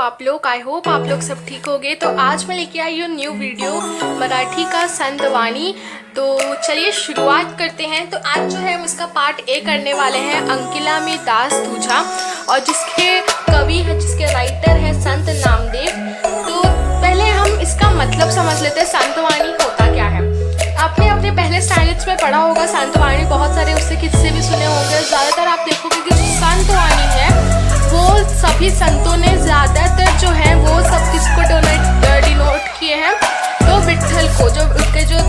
आप लोग? I hope आप लोग सब ठीक होंगे। तो आज मैं लेके आई हूँ न्यू वीडियो मराठी का संतवाणी। तो चलिए शुरुआत करते हैं। तो आज जो है हम इसका पार्ट ए करने वाले हैं, अंकिला में दास तुझा, और जिसके कवि है, जिसके राइटर है संत नामदेव। तो पहले हम इसका मतलब समझ लेते हैं, संतवाणी होता क्या है। आपने अपने पहले स्टैंडर्ड्स में पढ़ा होगा संतवाणी, बहुत सारे उससे किस्से भी सुने होंगे। ज़्यादातर आप देखोगे कि जो संतवाणी है वो सभी संतों ने ज़्यादातर जो है वो सब किसको डिनोट किए हैं, तो विट्ठल को, जो उनके जो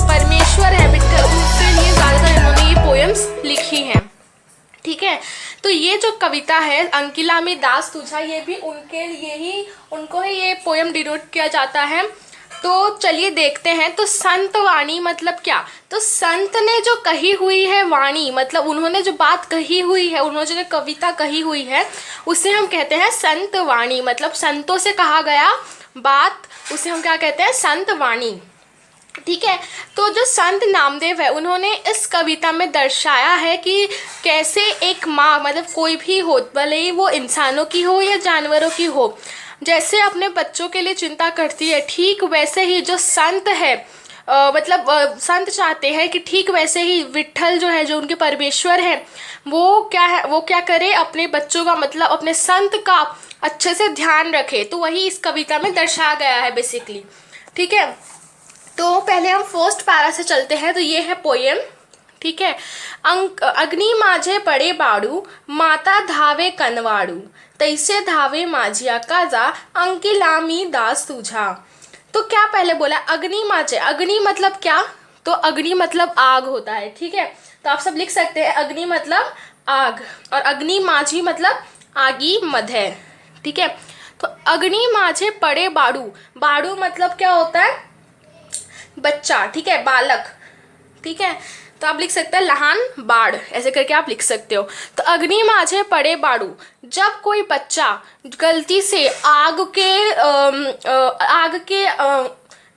परमेश्वर है विट्ठल, उनके लिए ज़्यादातर इन्होंने ये पोएम्स लिखी हैं। ठीक है, तो ये जो कविता है अंकिला में दास तुझा, ये भी उनके लिए ही, उनको ही ये पोएम डिनोट किया जाता है। तो चलिए देखते हैं। तो संत वाणी मतलब क्या? तो संत ने जो कही हुई है वाणी, मतलब उन्होंने जो बात कही हुई है, उन्होंने जो कविता कही हुई है, उसे हम कहते हैं संत वाणी। मतलब संतों से कहा गया बात, उसे हम क्या कहते हैं? संत वाणी। ठीक है, तो जो संत नामदेव है उन्होंने इस कविता में दर्शाया है कि कैसे एक माँ, मतलब कोई भी हो, भले ही वो इंसानों की हो या जानवरों की हो, जैसे अपने बच्चों के लिए चिंता करती है, ठीक वैसे ही जो संत है, संत चाहते हैं कि ठीक वैसे ही विट्ठल जो है, जो उनके परमेश्वर है, वो क्या है, वो क्या करे, अपने बच्चों का, मतलब अपने संत का अच्छे से ध्यान रखे। तो वही इस कविता में दर्शाया गया है बेसिकली। ठीक है, तो पहले हम फर्स्ट पैरा से चलते हैं। तो ये है पोएम। ठीक है, अग्नि माझे पड़े बाड़ू, माता धावे कनवाड़ू, तैसे धावे माझिया काजा, अंकिला मी दास तुझा। तो क्या पहले बोला? अग्नि माझे, अग्नि मतलब क्या? तो अग्नि मतलब आग होता है। ठीक है, तो आप सब लिख सकते हैं अग्नि मतलब आग, और अग्नि माझी मतलब आगी मध्य। ठीक है, तो अग्नि माझे पड़े बाड़ू, बाड़ू मतलब क्या होता है? बच्चा। ठीक है, बालक। ठीक है, तो आप लिख सकते हैं लहान बाड़, ऐसे करके आप लिख सकते हो। तो अग्नि माझे पड़े बाड़ू, जब कोई बच्चा गलती से आग के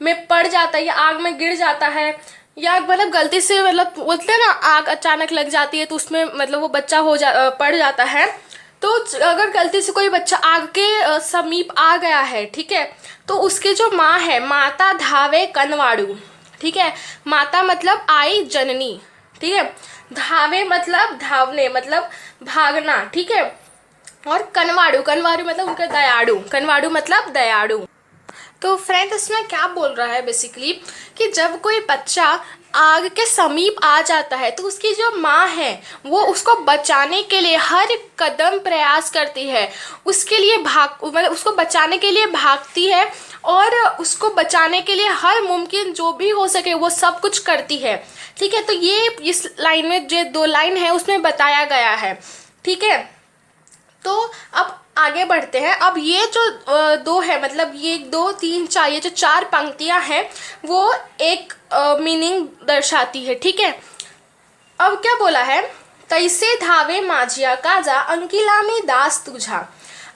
में पड़ जाता है, या आग में गिर जाता है, या मतलब गलती से, मतलब बोलते हैं ना, आग अचानक लग जाती है तो उसमें मतलब वो बच्चा पड़ जाता है। तो अगर गलती से कोई बच्चा आग के समीप आ गया है, ठीक है, तो उसकी जो माँ है, माता धावे कनवाड़ू। ठीक है, माता मतलब आई जननी। ठीक है, धावे मतलब धावने, मतलब भागना। ठीक है, और कनवाड़ू, कनवाड़ू मतलब उनका दयाड़ू, कनवाड़ू मतलब दयाड़ू। तो फ्रेंड इसमें क्या बोल रहा है बेसिकली, कि जब कोई बच्चा आग के समीप आ जाता है तो उसकी जो माँ है वो उसको बचाने के लिए हर कदम प्रयास करती है, उसके लिए मतलब उसको बचाने के लिए भागती है, और उसको बचाने के लिए हर मुमकिन जो भी हो सके वो सब कुछ करती है। ठीक है, तो ये इस लाइन में जो 2 लाइन है उसमें बताया गया है। ठीक है, तो अब आगे बढ़ते हैं। अब ये जो 2 है, मतलब ये 2, 3, 4, ये जो 4 पंक्तियां हैं वो एक मीनिंग दर्शाती है। ठीक है, अब क्या बोला है? तैसे धावे माझिया काजा, अंकिला में दास तुझा।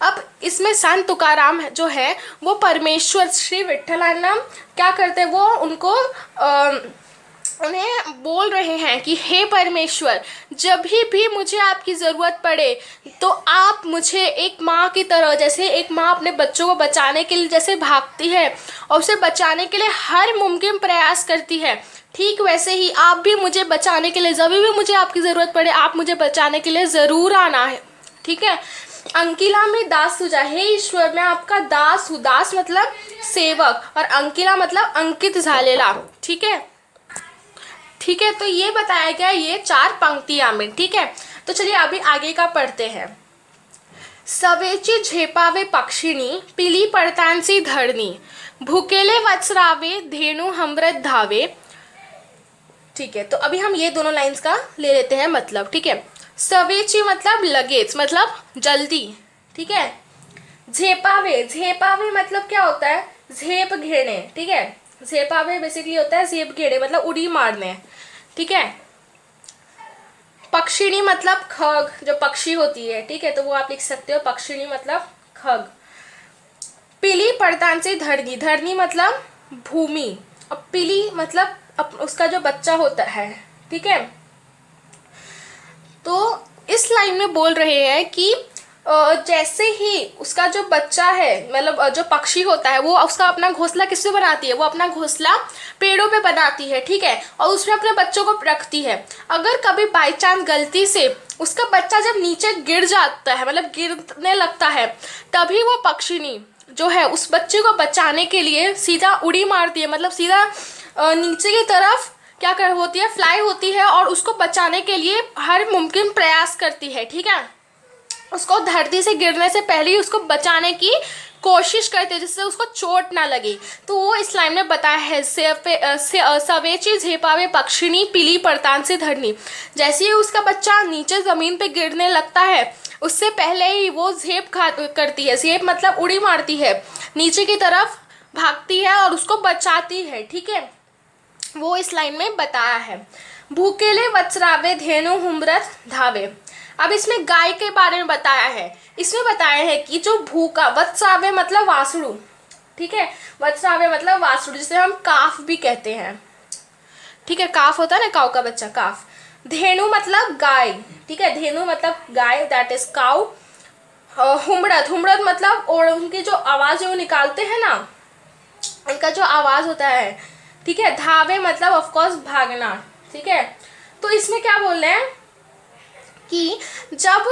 अब इसमें संत तुकाराम जो है वो परमेश्वर श्री विट्ठलाना क्या करते हैं, वो उनको उन्हें बोल रहे हैं कि हे परमेश्वर, जब भी मुझे आपकी ज़रूरत पड़े तो आप मुझे एक माँ की तरह, जैसे एक माँ अपने बच्चों को बचाने के लिए जैसे भागती है और उसे बचाने के लिए हर मुमकिन प्रयास करती है, ठीक वैसे ही आप भी मुझे बचाने के लिए, जब भी मुझे आपकी ज़रूरत पड़े, आप मुझे बचाने के लिए ज़रूर आना है। ठीक है, अंकिला में दास तुझा, हे ईश्वर मैं आपका दास हूँ। दास मतलब सेवक, और अंकिला मतलब अंकित झालेला। ठीक है, ठीक है, तो ये बताया गया ये 4 पंक्तियां में। ठीक है, तो चलिए अभी आगे का पढ़ते हैं। सवेची झेपावे पक्षिणी, पिली पडतांची धरणी, भुकेले वत्सरावे, धेनु हमरत धावे। ठीक है, तो अभी हम ये दोनों लाइंस का ले लेते हैं मतलब। ठीक है, सवेची मतलब लगेज, मतलब जल्दी। ठीक है, झेपावे, झेपावे मतलब क्या होता है? झेप घेरने। ठीक है, झेपावे बेसिकली होता है झेप घेरने, मतलब उड़ी मारने। ठीक है, पक्षिणी मतलब खग, जो पक्षी होती है। ठीक है, तो वो आप लिख सकते हो पक्षिणी मतलब खग। पिली पड़तांची धरणी, धरणी मतलब भूमि, और पिली मतलब उसका जो बच्चा होता है। ठीक है, तो इस लाइन में बोल रहे हैं कि जैसे ही उसका जो बच्चा है, मतलब जो पक्षी होता है, वो उसका अपना घोंसला किससे बनाती है, वो अपना घोंसला पेड़ों पे बनाती है, ठीक है, और उसमें अपने बच्चों को रखती है। अगर कभी बाई चांस गलती से उसका बच्चा जब नीचे गिर जाता है, मतलब गिरने लगता है, तभी वो पक्षिणी जो है उस बच्चे को बचाने के लिए सीधा उड़ी मारती है, मतलब सीधा नीचे की तरफ क्या कर होती है, फ्लाई होती है, और उसको बचाने के लिए हर मुमकिन प्रयास करती है, ठीक है। उसको धरती से गिरने से पहले ही उसको बचाने की कोशिश करते हैं, जिससे उसको चोट ना लगे। तो वो इस लाइन में बताया है, सवेची झेपावे पक्षिणी पीली परतान से धरनी। जैसे ही उसका बच्चा नीचे ज़मीन पे गिरने लगता है, उससे पहले ही वो झेप करती है। झेप मतलब उड़ी मारती है, नीचे की तरफ भागती है और उसको बचाती है, ठीक है। वो इस लाइन में बताया है। भूकेले वत्सरावे धेनु हुम्रत धावे। अब इसमें गाय के बारे में बताया है। इसमें बताया है कि जो भूखा, वत्सरावे मतलब वासुड़ू, ठीक है, वत्सरावे मतलब वासुड़ू, जिसे हम काफ भी कहते हैं, ठीक है, काफ होता है ना, काऊ का बच्चा, काफ। धेनु मतलब गाय, ठीक है, धेनु मतलब गाय, दैट इज काऊ। हुम्रत, हुम्रत मतलब, और उनकी जो आवाज़ वो निकालते हैं ना, उनका जो आवाज़ होता है, ठीक है। धावे मतलब ऑफकोर्स भागना, ठीक है। तो इसमें क्या बोल रहे हैं कि जब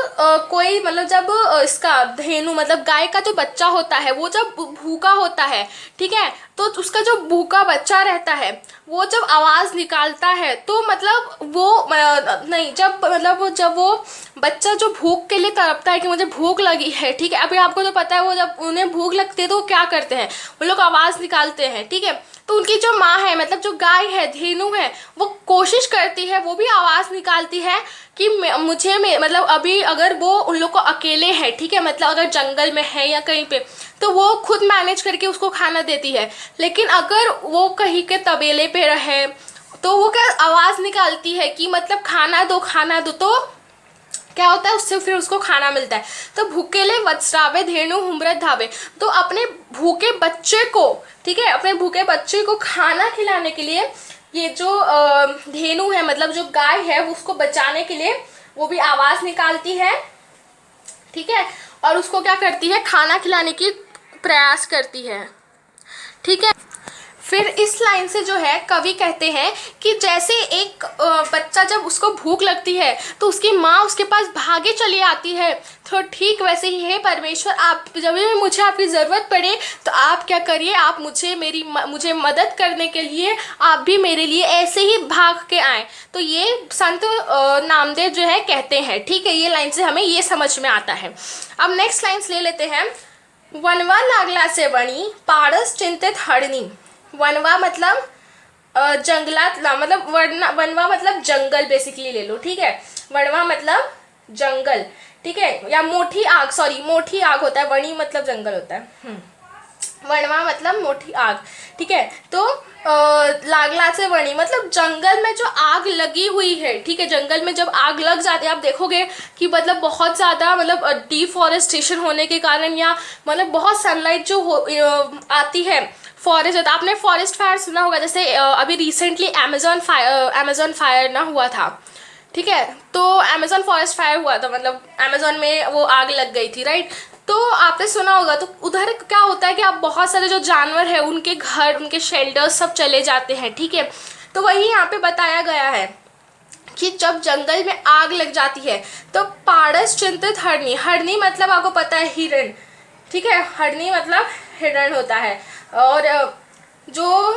कोई, मतलब जब इसका धेनु मतलब गाय का जो बच्चा होता है, वो जब भूखा होता है, ठीक है, तो उसका जो भूखा बच्चा रहता है, वो जब आवाज़ निकालता है, तो मतलब वो नहीं, जब वो बच्चा जो भूख के लिए तड़पता है कि मुझे भूख लगी है, ठीक है। अभी आपको तो पता है, वो जब उन्हें भूख लगती है तो वो क्या करते हैं, वो लोग आवाज़ निकालते हैं, ठीक है। तो उनकी जो माँ है, मतलब जो गाय है, धेनु है, वो कोशिश करती है, वो भी आवाज़ निकालती है कि मुझे मतलब अभी अगर वो उन लोग को अकेले है, ठीक है, मतलब अगर जंगल में है या कहीं पे, तो वो खुद मैनेज करके उसको खाना देती है। लेकिन अगर वो कहीं के तबेले पे रहे, तो वो क्या आवाज़ निकालती है कि मतलब खाना दो, खाना दो, तो क्या होता है, उससे फिर उसको खाना मिलता है। तो भूकेले वत्सरावे धेनु हुम्रत धावे। तो अपने भूखे बच्चे को, ठीक है, अपने भूखे बच्चे को खाना खिलाने के लिए ये जो धेनु है, मतलब जो गाय है, वो उसको बचाने के लिए वो भी आवाज़ निकालती है, ठीक है, और उसको क्या करती है, खाना खिलाने की प्रयास करती है, ठीक है। फिर इस लाइन से जो है कवि कहते हैं कि जैसे एक बच्चा जब उसको भूख लगती है तो उसकी माँ उसके पास भागे चली आती है, तो ठीक वैसे ही है परमेश्वर, आप जब भी मुझे आपकी ज़रूरत पड़े तो आप क्या करिए, आप मुझे मदद करने के लिए आप भी मेरे लिए ऐसे ही भाग के आएँ। तो ये संत नामदेव जो है कहते हैं, ठीक है। ये लाइन से हमें ये समझ में आता है। अब नेक्स्ट लाइन्स ले लेते हैं। वनवा लागला से वणी पारस चिंतित हरणी। वनवा मतलब जंगलात, मतलब वनवा मतलब जंगल बेसिकली ले लो, ठीक है। वनवा मतलब जंगल, ठीक है, या मोटी आग, सॉरी मोटी आग होता है, वणी मतलब जंगल होता है, वनवा मतलब मोटी आग, ठीक है। तो लागला से वणी मतलब जंगल में जो आग लगी हुई है, ठीक है, जंगल में जब आग लग जाती है, आप देखोगे कि मतलब बहुत ज़्यादा, मतलब डिफॉरेस्टेशन होने के कारण, या मतलब बहुत सनलाइट जो आती है, फॉरेस्ट होता है, आपने फॉरेस्ट फायर सुना होगा, जैसे अभी रिसेंटली अमेजॉन फायर ना हुआ था, ठीक है। तो अमेजॉन फॉरेस्ट फायर हुआ था, मतलब अमेजॉन में वो आग लग गई थी, राइट। तो आपने सुना होगा, तो उधर क्या होता है कि आप बहुत सारे जो जानवर हैं, उनके घर, उनके शेल्टर्स सब चले जाते हैं, ठीक है। तो वही यहाँ पे बताया गया है कि जब जंगल में आग लग जाती है तो पारस चिंतित हरणी, हरणी मतलब आपको पता है हिरण, ठीक है, हरणी मतलब हिरण होता है। और जो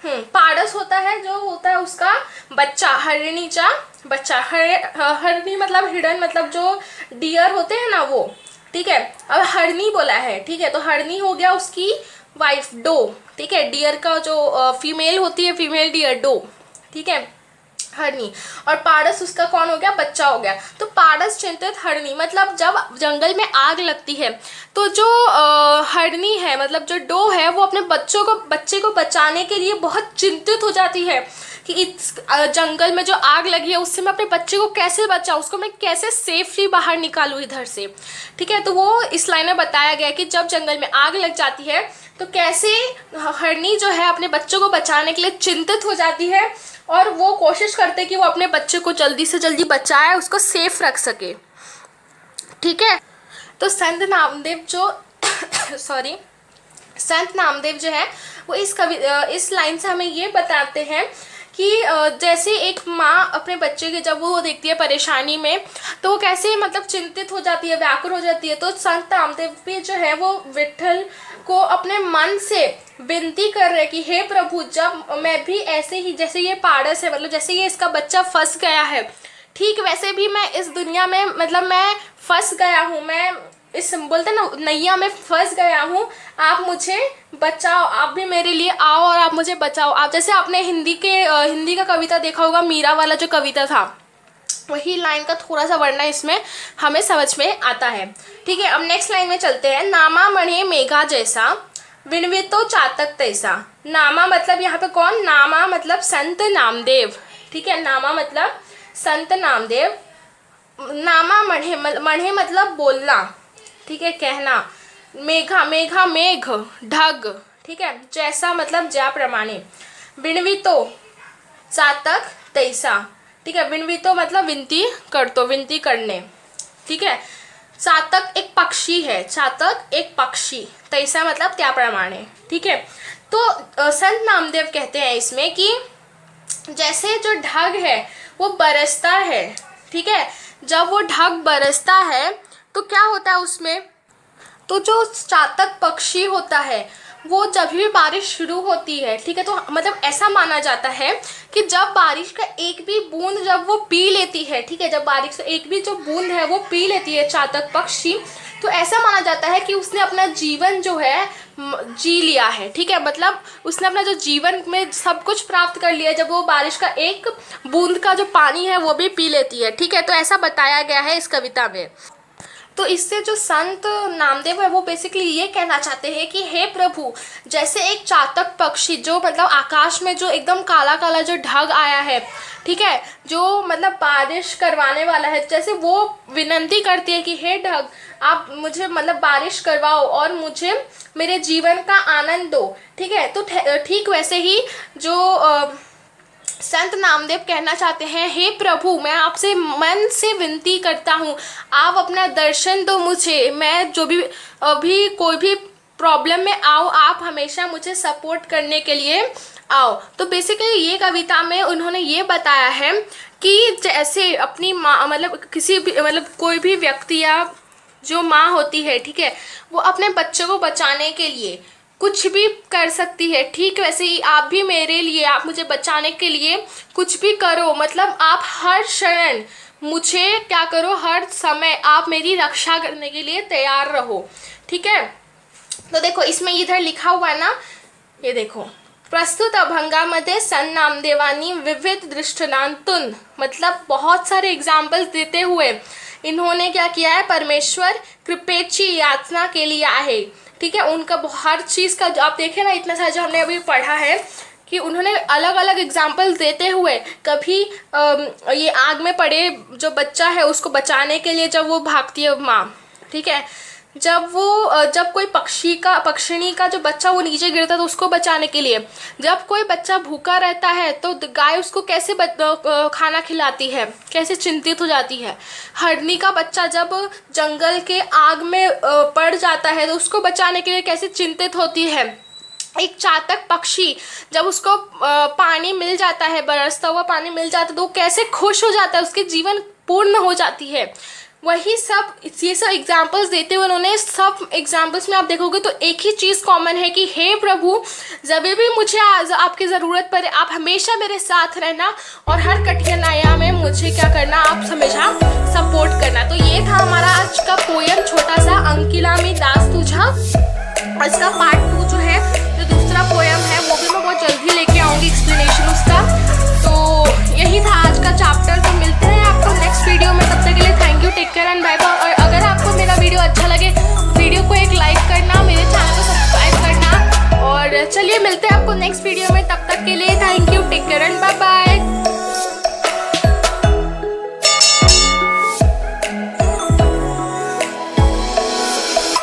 पारस होता है, जो होता है उसका बच्चा, हरिणीचा बच्चा, हरणी मतलब हिरण, मतलब जो डियर होते हैं ना वो, ठीक है। अब हरणी बोला है, ठीक है, तो हरणी हो गया उसकी वाइफ, डो, ठीक है, डियर का जो फीमेल होती है, फीमेल डियर डो, ठीक है, हरणी। और पारस उसका कौन हो गया, बच्चा हो गया। तो पारस चिंतित हरणी मतलब जब जंगल में आग लगती है तो जो हरणी है, मतलब जो डो है, वो अपने बच्चे को बचाने के लिए बहुत चिंतित हो जाती है कि इस जंगल में जो आग लगी है उससे मैं अपने बच्चे को कैसे बचाऊँ, उसको मैं कैसे सेफली बाहर निकालूँ इधर से, ठीक है। तो वो इस लाइन में बताया गया कि जब जंगल में आग लग जाती है तो कैसे हरणी जो है अपने बच्चों को बचाने के लिए चिंतित हो जाती है, और वो कोशिश करते कि वो अपने बच्चे को जल्दी से जल्दी बचाए, उसको सेफ रख सके, ठीक है। तो संत नामदेव जो सॉरी संत नामदेव जो है वो इस लाइन से हमें ये बताते हैं कि जैसे एक माँ अपने बच्चे के जब वो देखती है परेशानी में तो वो कैसे मतलब चिंतित हो जाती है, व्याकुल हो जाती है। तो संत नामदेव भी जो है वो विट्ठल को अपने मन से विनती कर रहे हैं कि हे प्रभु, जब मैं भी ऐसे ही जैसे ये पारस है, मतलब जैसे ये इसका बच्चा फंस गया है, ठीक वैसे भी मैं इस दुनिया में मतलब मैं फंस गया हूँ, मैं इस बोलते ना नैया में फंस गया हूँ, आप मुझे बचाओ, आप भी मेरे लिए आओ और आप मुझे बचाओ। आप जैसे आपने हिंदी का कविता देखा होगा, मीरा वाला जो कविता था, वही लाइन का थोड़ा सा वर्णन इसमें हमें समझ में आता है। ठीक है, अब नेक्स्ट लाइन में चलते हैं। नामा मणि मेघा जैसा, विनवितो चातक तैसा। नामा मतलब यहाँ पे कौन, नामा मतलब संत नामदेव। ठीक है, नामा मतलब संत नामदेव। नामा मणि मतलब बोलना, ठीक है, कहना। मेघा मेघा मेघ ढग, ठीक है, जैसा मतलब ज्या प्रमाणे। विनवितो चातक तैसा, ठीक है, विनवितो मतलब विनती कर, तो विनती करने। ठीक है, चातक एक पक्षी है, चातक एक पक्षी, तैसा मतलब त्या प्रमाणे। ठीक है, तो संत नामदेव कहते हैं इसमें कि जैसे जो ढग है वो बरसता है, ठीक है, जब वो ढग बरसता है तो क्या होता है उसमें, तो जो चातक पक्षी होता है वो जब भी बारिश शुरू होती है, ठीक है, तो मतलब ऐसा माना जाता है कि जब बारिश का एक भी बूंद जब वो पी लेती है, ठीक है, जब बारिश का एक भी जो बूंद है वो पी लेती है चातक पक्षी, तो ऐसा माना जाता है कि उसने अपना जीवन जो है जी लिया है। ठीक है, मतलब उसने अपना जो जीवन में सब कुछ प्राप्त कर लिया जब वो बारिश का एक बूंद का जो पानी है वो भी पी लेती है। ठीक है, तो ऐसा बताया गया है इस कविता में। तो इससे जो संत नामदेव है वो बेसिकली ये कहना चाहते हैं कि हे प्रभु, जैसे एक चातक पक्षी जो मतलब आकाश में जो एकदम काला काला जो ढग आया है, ठीक है, जो मतलब बारिश करवाने वाला है, जैसे वो विनती करती है कि हे ढग, आप मुझे मतलब बारिश करवाओ और मुझे मेरे जीवन का आनंद दो। ठीक है, तो ठीक वैसे ही जो संत नामदेव कहना चाहते हैं, हे प्रभु, मैं आपसे मन से विनती करता हूँ, आप अपना दर्शन दो मुझे, मैं जो भी अभी कोई भी प्रॉब्लम में आओ, आप हमेशा मुझे सपोर्ट करने के लिए आओ। तो बेसिकली ये कविता में उन्होंने ये बताया है कि जैसे अपनी माँ मतलब किसी भी मतलब कोई भी व्यक्ति या जो माँ होती है, ठीक है, वो अपने बच्चों को बचाने के लिए कुछ भी कर सकती है, ठीक वैसे ही आप भी मेरे लिए, आप मुझे बचाने के लिए कुछ भी करो, मतलब आप हर क्षण मुझे क्या करो, हर समय आप मेरी रक्षा करने के लिए तैयार रहो। ठीक है, तो देखो इसमें इधर लिखा हुआ है ना, ये देखो, प्रस्तुत अभंगामध्ये संत नामदेवानी विविध दृष्टांतून, मतलब बहुत सारे एग्जाम्पल्स देते हुए इन्होंने क्या किया है, परमेश्वर कृपेची याचना के लिए आहे। ठीक है, उनका हर चीज़ का जो आप देखें ना, इतना सारा जो हमने अभी पढ़ा है कि उन्होंने अलग अलग एग्जाम्पल्स देते हुए, कभी ये आग में पड़े जो बच्चा है उसको बचाने के लिए जब वो भागती है माँ, ठीक है, जब कोई पक्षिणी का जो बच्चा वो नीचे गिरता है तो उसको बचाने के लिए, जब कोई बच्चा भूखा रहता है तो गाय उसको कैसे खाना खिलाती है, कैसे चिंतित हो जाती है। हरनी का बच्चा जब जंगल के आग में पड़ जाता है तो उसको बचाने के लिए कैसे चिंतित होती है। एक चातक पक्षी जब उसको पानी मिल जाता है, बरसता हुआ पानी मिल जाता है तो वो कैसे खुश हो जाता है, उसके जीवन पूर्ण हो जाती है। वही सब ये सब एग्जाम्पल्स देते हुए उन्होंने सब एग्जाम्पल्स में आप देखोगे तो एक ही चीज़ कॉमन है कि हे प्रभु, जब भी मुझे आपकी ज़रूरत पड़े आप हमेशा मेरे साथ रहना और हर कठिनाइयों में मुझे क्या करना, आप हमेशा सपोर्ट करना। तो ये था हमारा आज का पोयम छोटा सा, अंकिला मी दास तुझा। इसका पार्ट 2 जो है, जो दूसरा पोयम है, वो भी मैं बहुत जल्दी लेके आऊँगी एक्सप्लेनेशन उसका। तो यही था आज का चैप्टर। तो मिलते हैं आपको नेक्स्ट वीडियो में, तब तक के लिए thank you, take care and bye bye. और अगर आपको मेरा वीडियो अच्छा लगे, वीडियो को एक लाइक करना, मेरे चैनल को सब्सक्राइब करना, और चलिए मिलते हैं आपको नेक्स्ट वीडियो में, तब तक के लिए thank you, take care and bye.